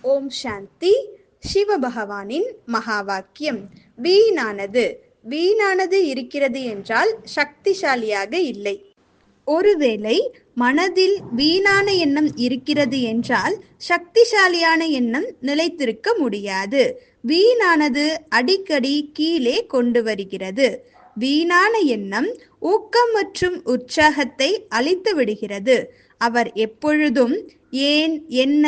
ஓம் சாந்தி. சிவபகவானின் மகா வாக்கியம். வீணானது வீணானது இருக்கிறது என்றால் சக்திசாலியாக இல்லை. ஒருவேளை மனதில் வீணான எண்ணம் இருக்கிறது என்றால் சக்திசாலியான எண்ணம் நிலைத்திருக்க முடியாது. வீணானது அடிக்கடி கீழே கொண்டு வருகிறது. வீணான எண்ணம் ஊக்கம் மற்றும் உற்சாகத்தை அழித்து விடுகிறது. அவர் எப்பொழுதும் ஏன், என்ன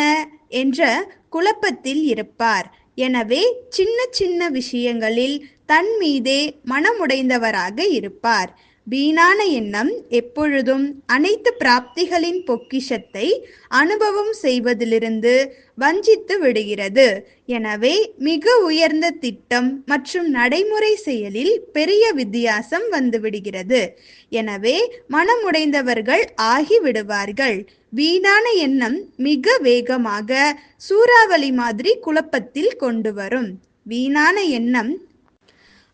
என்ற குழப்பத்தில் இருப்பார். எனவே சின்ன சின்ன விஷயங்களில் தன் மீதே மனமுடைந்தவராக இருப்பார். வீணான எண்ணம் எப்பொழுதும் அனைத்து பிராப்திகளின் பொக்கிஷத்தை அனுபவம் செய்வதிலிருந்து வஞ்சித்து விடுகிறது. எனவே மிக உயர்ந்த திட்டம் மற்றும் நடைமுறை செயலில் பெரிய வித்தியாசம் வந்துவிடுகிறது. எனவே மனமுடைந்தவர்கள் ஆகிவிடுவார்கள். வீணான எண்ணம் மிக வேகமாக சூறாவளி மாதிரி குழப்பத்தில் கொண்டு வரும். வீணான எண்ணம்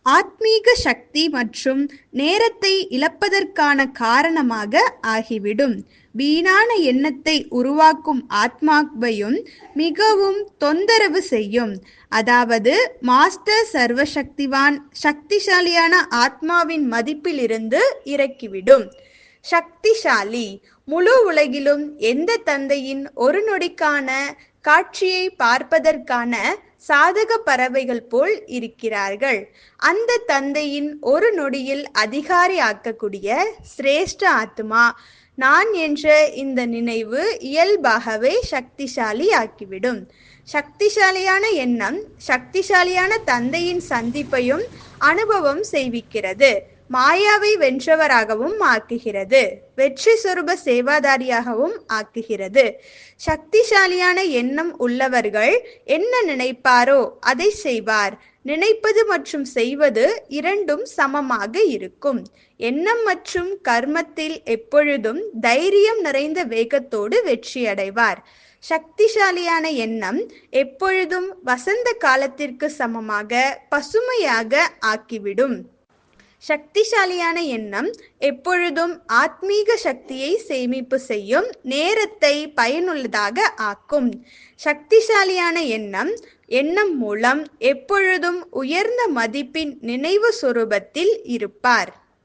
ஆத்மீக சக்தி மற்றும் நேரத்தை இழப்பதற்கான காரணமாக ஆகிவிடும். வீணான எண்ணத்தை உருவாக்கும் ஆத்மாவையும் மிகவும் தொந்தரவு செய்யும். அதாவது மாஸ்டர் சர்வசக்திவான் சக்திசாலியான ஆத்மாவின் மதிப்பிலிருந்து இறக்கிவிடும். சக்திசாலி முழு உலகிலும் எந்த தந்தையின் ஒரு நொடிக்கான காட்சியை பார்ப்பதற்கான சாதக பறவைகள் போல் இருக்கிறார்கள். அந்த தந்தையின் ஒரு நொடியில் அதிகாரி ஆக்கக்கூடிய சிரேஷ்ட ஆத்மா நான் என்ற இந்த நினைவு இயல்பாகவே சக்திசாலி ஆக்கிவிடும். சக்திசாலியான எண்ணம் சக்திசாலியான தந்தையின் சந்திப்பையும் அனுபவம் செய்விக்கிறது. மாயாவை வென்றவராகவும் ஆக்குகிறது. வெற்றி சொரூப சேவாதாரியாகவும் ஆக்குகிறது. சக்திசாலியான எண்ணம் உள்ளவர்கள் என்ன நினைப்பாரோ அதை செய்வார். நினைப்பது மற்றும் செய்வது இரண்டும் சமமாக இருக்கும். எண்ணம் மற்றும் கர்மத்தில் எப்பொழுதும் தைரியம் நிறைந்த வேகத்தோடு வெற்றியடைவார். சக்திசாலியான எண்ணம் எப்பொழுதும் வசந்த காலத்திற்கு சமமாக பசுமையாக ஆக்கிவிடும். சக்திசாலியான எண்ணம் எப்பொழுதும் ஆத்மீக சக்தியை சேமிப்பு செய்யும், நேரத்தை பயனுள்ளதாக ஆக்கும். சக்திசாலியான எண்ணம் மூலம் எப்பொழுதும் உயர்ந்த மதிப்பின் நினைவு சொரூபத்தில் இருப்பார்.